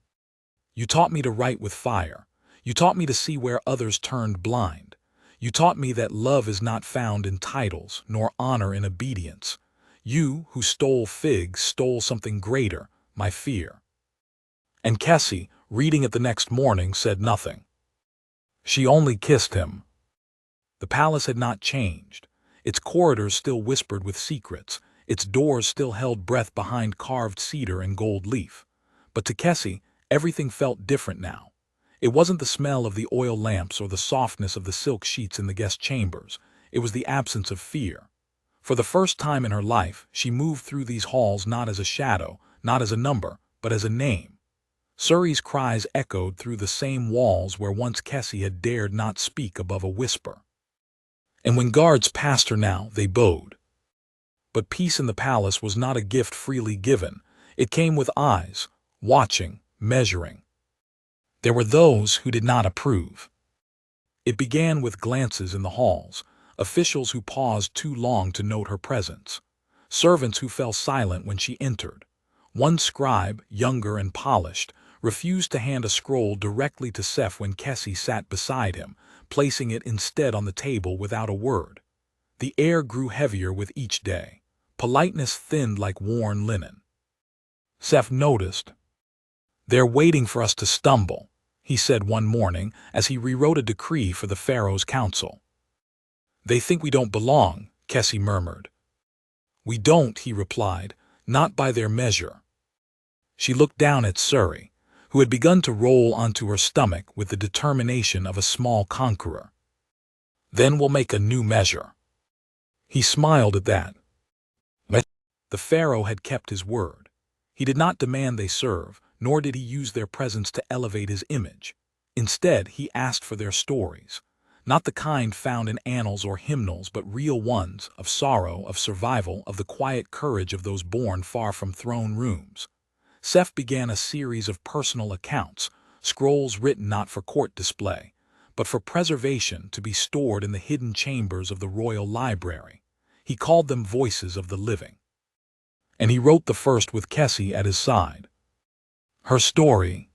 You taught me to write with fire. You taught me to see where others turned blind. You taught me that love is not found in titles, nor honor in obedience. You, who stole figs, stole something greater, my fear. And Kessie, reading it the next morning, said nothing. She only kissed him. The palace had not changed. Its corridors still whispered with secrets. Its doors still held breath behind carved cedar and gold leaf. But to Kessie, everything felt different now. It wasn't the smell of the oil lamps or the softness of the silk sheets in the guest chambers. It was the absence of fear. For the first time in her life, she moved through these halls not as a shadow, not as a number, but as a name. Suri's cries echoed through the same walls where once Kessie had dared not speak above a whisper. And when guards passed her now, they bowed. But peace in the palace was not a gift freely given. It came with eyes, watching, measuring. There were those who did not approve. It began with glances in the halls, officials who paused too long to note her presence, servants who fell silent when she entered. One scribe, younger and polished, refused to hand a scroll directly to Seth when Kessie sat beside him, placing it instead on the table without a word. The air grew heavier with each day. Politeness thinned like worn linen. Seth noticed. They're waiting for us to stumble, he said one morning as he rewrote a decree for the pharaoh's council. They think we don't belong, Kessie murmured. We don't, he replied, not by their measure. She looked down at Suri, who had begun to roll onto her stomach with the determination of a small conqueror. Then we'll make a new measure. He smiled at that. The pharaoh had kept his word. He did not demand they serve, nor did he use their presence to elevate his image. Instead, he asked for their stories, not the kind found in annals or hymnals, but real ones, of sorrow, of survival, of the quiet courage of those born far from throne rooms. Seth began a series of personal accounts, scrolls written not for court display, but for preservation to be stored in the hidden chambers of the royal library. He called them voices of the living. And he wrote the first with Kessie at his side. Her story.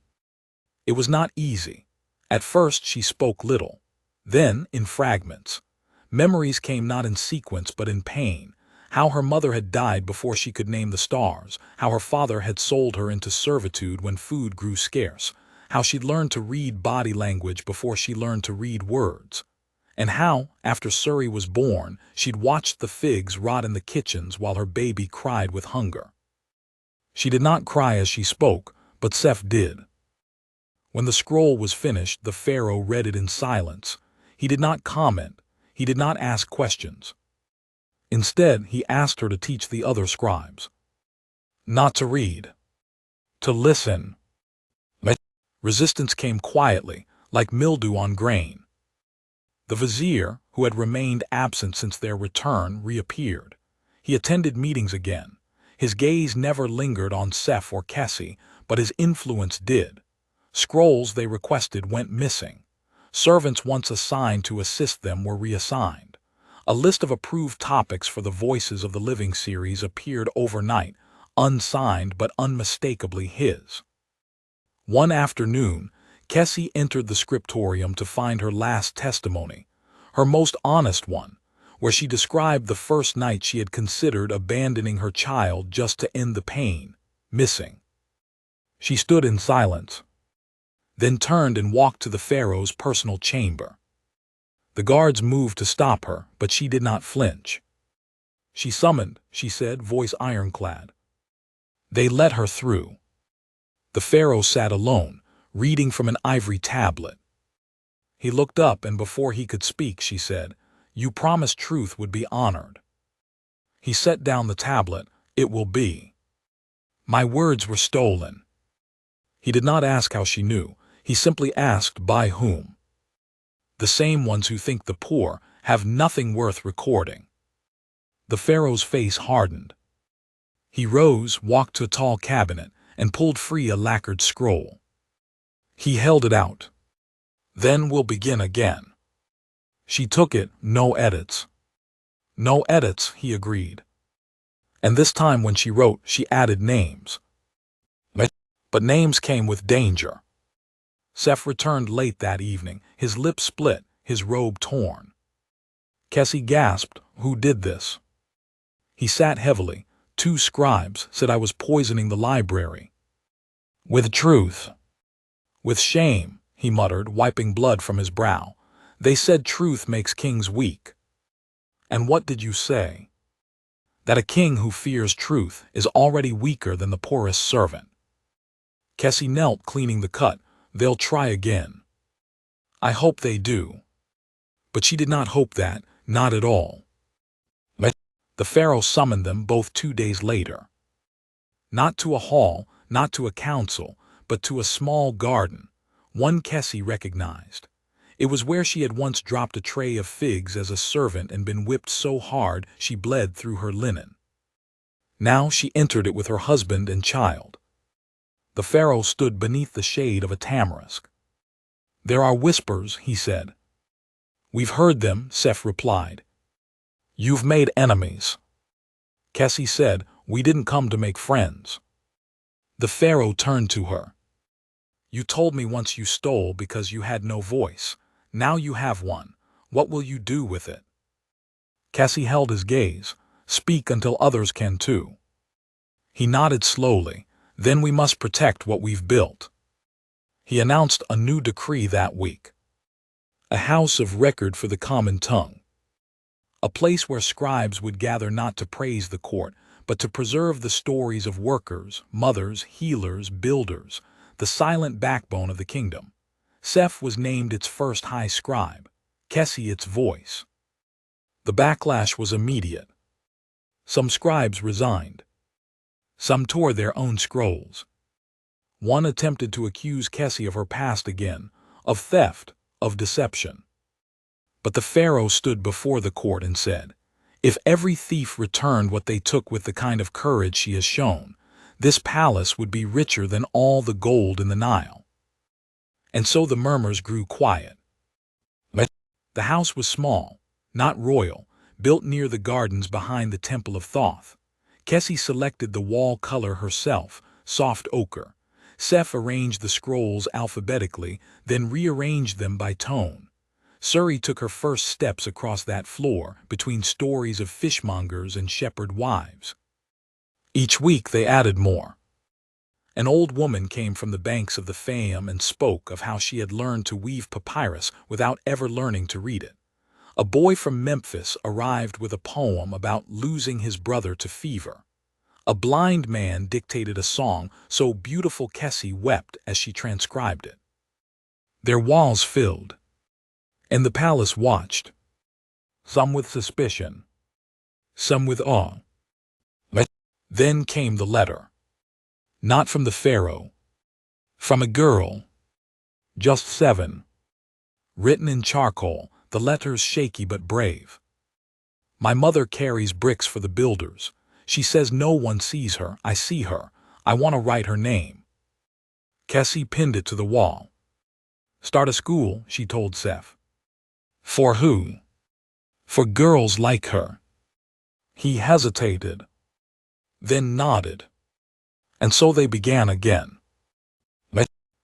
It was not easy. At first she spoke little, then in fragments. Memories came not in sequence but in pain. How her mother had died before she could name the stars, how her father had sold her into servitude when food grew scarce, how she'd learned to read body language before she learned to read words, and how, after Suri was born, she'd watched the figs rot in the kitchens while her baby cried with hunger. She did not cry as she spoke, but Seth did. When the scroll was finished, the pharaoh read it in silence. He did not comment. He did not ask questions. Instead, he asked her to teach the other scribes. Not to read. To listen. Resistance came quietly, like mildew on grain. The vizier, who had remained absent since their return, reappeared. He attended meetings again. His gaze never lingered on Seth or Kessie, but his influence did. Scrolls they requested went missing. Servants once assigned to assist them were reassigned. A list of approved topics for the Voices of the Living series appeared overnight, unsigned but unmistakably his. One afternoon, Kessie entered the scriptorium to find her last testimony, her most honest one, where she described the first night she had considered abandoning her child just to end the pain, missing. She stood in silence, then turned and walked to the pharaoh's personal chamber. The guards moved to stop her, but she did not flinch. She summoned, she said, voice ironclad. They let her through. The pharaoh sat alone, reading from an ivory tablet. He looked up, and before he could speak, she said, "You promised truth would be honored." He set down the tablet. "It will be." My words were stolen. He did not ask how she knew. He simply asked, by whom? The same ones who think the poor have nothing worth recording. The pharaoh's face hardened. He rose, walked to a tall cabinet, and pulled free a lacquered scroll. He held it out. "Then we'll begin again." She took it. "No edits." "No edits," he agreed. And this time when she wrote, she added names. But names came with danger. Seth returned late that evening, his lips split, his robe torn. Kessie gasped, "Who did this?" He sat heavily. "Two scribes said I was poisoning the library." "With truth." "With shame," he muttered, wiping blood from his brow. "They said truth makes kings weak." "And what did you say?" "That a king who fears truth is already weaker than the poorest servant." Kessie knelt, cleaning the cut. "They'll try again." "I hope they do." But she did not hope that, not at all. The pharaoh summoned them both 2 days later. Not to a hall, not to a council, but to a small garden, one Kessie recognized. It was where she had once dropped a tray of figs as a servant and been whipped so hard she bled through her linen. Now she entered it with her husband and child. The pharaoh stood beneath the shade of a tamarisk. "There are whispers," he said. "We've heard them," Seth replied. "You've made enemies." Kessie said, "We didn't come to make friends." The pharaoh turned to her. "You told me once you stole because you had no voice. Now you have one. What will you do with it?" Kessie held his gaze. "Speak until others can too." He nodded slowly. "Then we must protect what we've built." He announced a new decree that week. A house of record for the common tongue. A place where scribes would gather not to praise the court, but to preserve the stories of workers, mothers, healers, builders, the silent backbone of the kingdom. Seth was named its first high scribe, Kessie its voice. The backlash was immediate. Some scribes resigned. Some tore their own scrolls. One attempted to accuse Kessie of her past again, of theft, of deception. But the pharaoh stood before the court and said, "If every thief returned what they took with the kind of courage she has shown, this palace would be richer than all the gold in the Nile." And so the murmurs grew quiet. The house was small, not royal, built near the gardens behind the Temple of Thoth. Kessie selected the wall color herself, soft ochre. Seth arranged the scrolls alphabetically, then rearranged them by tone. Suri took her first steps across that floor, between stories of fishmongers and shepherd wives. Each week they added more. An old woman came from the banks of the Fayum and spoke of how she had learned to weave papyrus without ever learning to read it. A boy from Memphis arrived with a poem about losing his brother to fever. A blind man dictated a song so beautiful Kessie wept as she transcribed it. Their walls filled, and the palace watched, some with suspicion, some with awe. Then came the letter. Not from the pharaoh, from a girl, just 7. Written in charcoal, the letters shaky but brave. "My mother carries bricks for the builders. She says no one sees her. I see her. I want to write her name." Kessie pinned it to the wall. "Start a school," she told Seth. "For who?" "For girls like her." He hesitated, then nodded. And so they began again.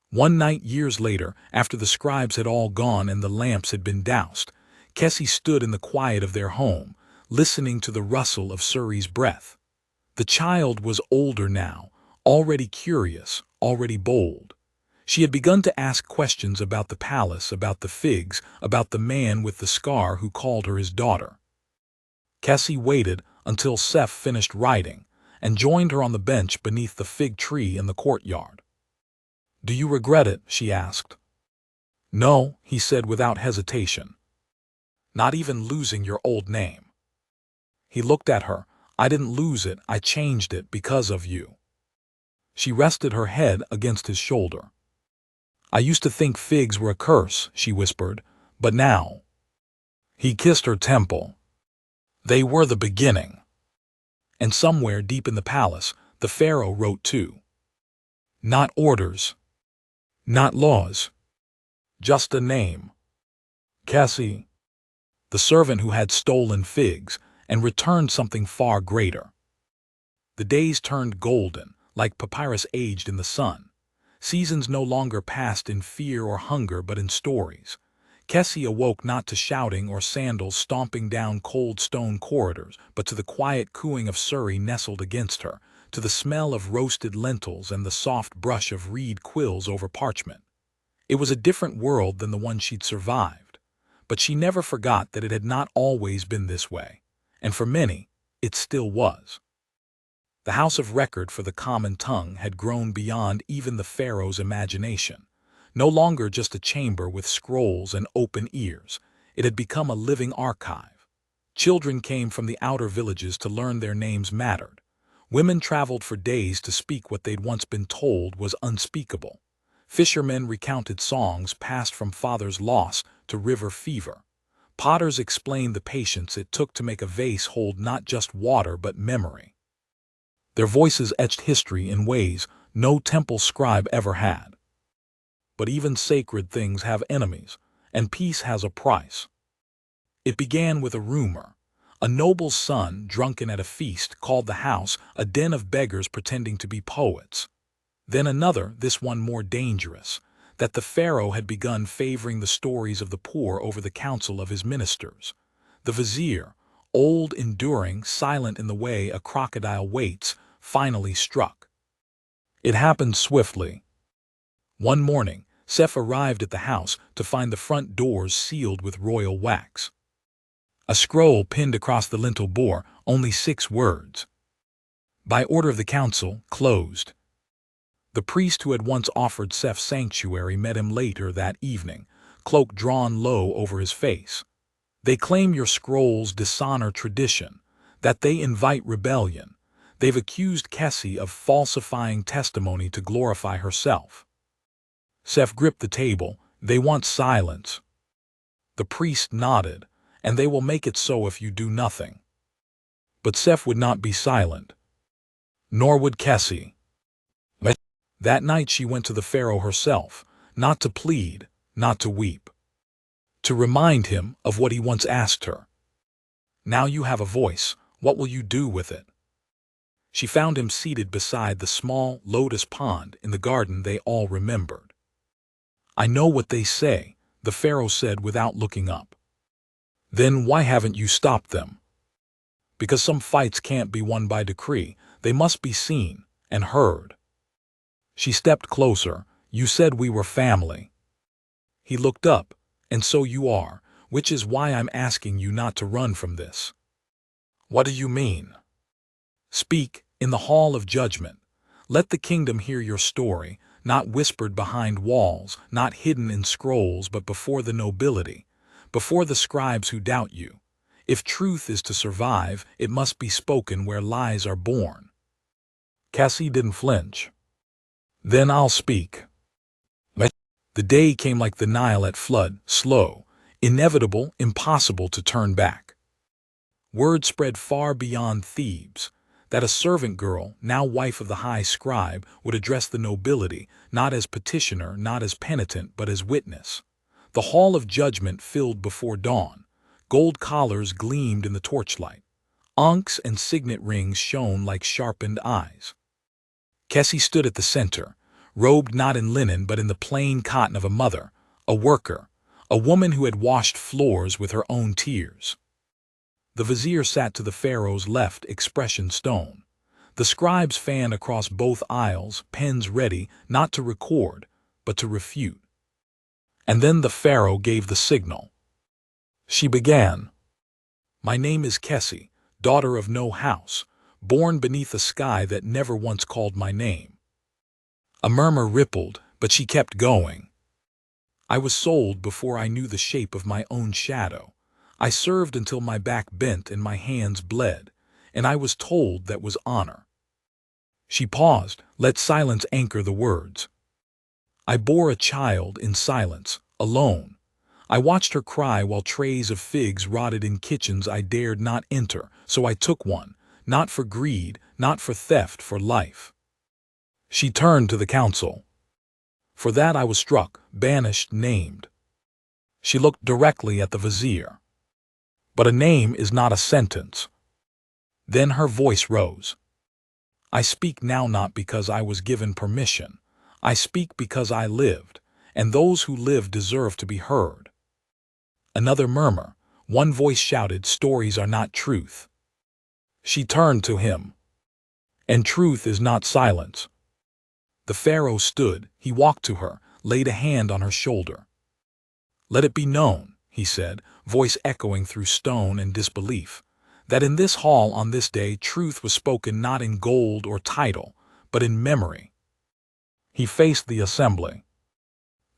One night years later, after the scribes had all gone and the lamps had been doused, Kessie stood in the quiet of their home, listening to the rustle of Suri's breath. The child was older now, already curious, already bold. She had begun to ask questions about the palace, about the figs, about the man with the scar who called her his daughter. Kessie waited until Seth finished writing and joined her on the bench beneath the fig tree in the courtyard. "Do you regret it?" she asked. "No," he said without hesitation. "Not even losing your old name." He looked at her. "I didn't lose it, I changed it because of you." She rested her head against his shoulder. "I used to think figs were a curse," she whispered, "but now—" He kissed her temple. "They were the beginning." And somewhere deep in the palace, the pharaoh wrote too. Not orders, not laws, just a name. Kessie, the servant who had stolen figs and returned something far greater. The days turned golden, like papyrus aged in the sun. Seasons no longer passed in fear or hunger but in stories. Kessie awoke not to shouting or sandals stomping down cold stone corridors, but to the quiet cooing of Suri nestled against her, to the smell of roasted lentils and the soft brush of reed quills over parchment. It was a different world than the one she'd survived, but she never forgot that it had not always been this way, and for many, it still was. The house of record for the common tongue had grown beyond even the pharaoh's imagination. No longer just a chamber with scrolls and open ears, it had become a living archive. Children came from the outer villages to learn their names mattered. Women traveled for days to speak what they'd once been told was unspeakable. Fishermen recounted songs passed from father's loss to river fever. Potters explained the patience it took to make a vase hold not just water but memory. Their voices etched history in ways no temple scribe ever had. But even sacred things have enemies, and peace has a price. It began with a rumor. A noble's son, drunken at a feast, called the house a den of beggars pretending to be poets. Then another, this one more dangerous, that the pharaoh had begun favoring the stories of the poor over the counsel of his ministers. The vizier, old, enduring, silent in the way a crocodile waits, finally struck. It happened swiftly. One morning, Seth arrived at the house to find the front doors sealed with royal wax. A scroll pinned across the lintel bore only 6 words. By order of the council, closed. The priest who had once offered Seth sanctuary met him later that evening, cloak drawn low over his face. "They claim your scrolls dishonor tradition, that they invite rebellion. They've accused Kessie of falsifying testimony to glorify herself." Seth gripped the table. "They want silence." The priest nodded. "And they will make it so if you do nothing." But Seth would not be silent. Nor would Kessie. That night she went to the pharaoh herself, not to plead, not to weep. To remind him of what he once asked her. "Now you have a voice, what will you do with it?" She found him seated beside the small lotus pond in the garden they all remembered. "I know what they say," the pharaoh said without looking up. "Then why haven't you stopped them?" "Because some fights can't be won by decree, they must be seen and heard." She stepped closer. "You said we were family." He looked up. "And so you are, which is why I'm asking you not to run from this." "What do you mean?" "Speak, in the hall of judgment. Let the kingdom hear your story, not whispered behind walls, not hidden in scrolls, but before the nobility, before the scribes who doubt you. If truth is to survive, it must be spoken where lies are born." Kessie didn't flinch. "Then I'll speak." The day came like the Nile at flood, slow, inevitable, impossible to turn back. Word spread far beyond Thebes that a servant girl, now wife of the high scribe, would address the nobility, not as petitioner, not as penitent, but as witness. The hall of judgment filled before dawn. Gold collars gleamed in the torchlight. Ankhs and signet rings shone like sharpened eyes. Kessie stood at the center, robed not in linen but in the plain cotton of a mother, a worker, a woman who had washed floors with her own tears. The vizier sat to the pharaoh's left, expression stone. The scribes fanned across both aisles, pens ready not to record, but to refute. And then the pharaoh gave the signal. She began. My name is Kessie, daughter of no house, born beneath a sky that never once called my name. A murmur rippled, but she kept going. I was sold before I knew the shape of my own shadow. I served until my back bent and my hands bled, and I was told that was honor. She paused, let silence anchor the words. I bore a child in silence, alone. I watched her cry while trays of figs rotted in kitchens I dared not enter, so I took one, not for greed, not for theft, for life. She turned to the council. For that I was struck, banished, named. She looked directly at the vizier. But a name is not a sentence. Then her voice rose. I speak now not because I was given permission. I speak because I lived, and those who live deserve to be heard. Another murmur. One voice shouted, stories are not truth. She turned to him. And truth is not silence. The pharaoh stood. He walked to her, laid a hand on her shoulder. Let it be known, he said, voice echoing through stone and disbelief, that in this hall on this day truth was spoken not in gold or title, but in memory. He faced the assembly.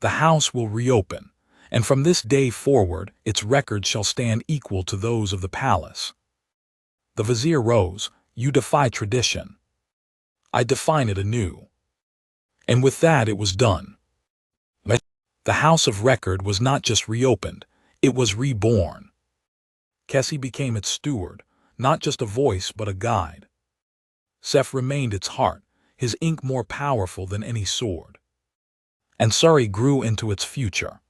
The house will reopen, and from this day forward its records shall stand equal to those of the palace. The vizier rose. You defy tradition. I define it anew. And with that it was done. The house of record was not just reopened, it was reborn. Kessie became its steward, not just a voice but a guide. Seth remained its heart, his ink more powerful than any sword. And Surrey grew into its future.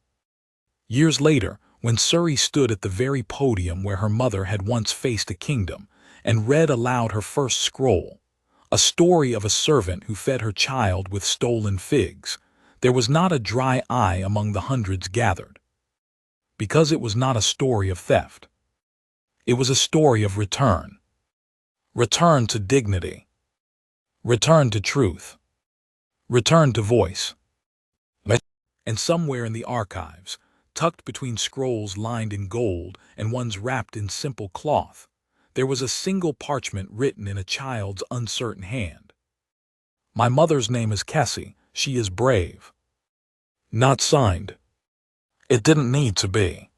Years later, when Surrey stood at the very podium where her mother had once faced a kingdom and read aloud her first scroll, a story of a servant who fed her child with stolen figs, there was not a dry eye among the hundreds gathered. Because it was not a story of theft. It was a story of return. Return to dignity. Return to truth. Return to voice. And somewhere in the archives, tucked between scrolls lined in gold and ones wrapped in simple cloth, there was a single parchment written in a child's uncertain hand. My mother's name is Kessie. She is brave. Not signed. It didn't need to be.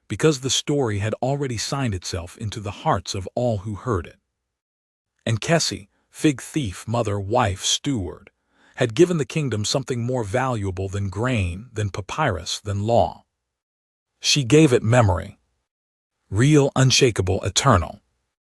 Because the story had already signed itself into the hearts of all who heard it. And Kessie, fig thief, mother, wife, steward, had given the kingdom something more valuable than grain, than papyrus, than law. She gave it memory. Real, unshakable, eternal.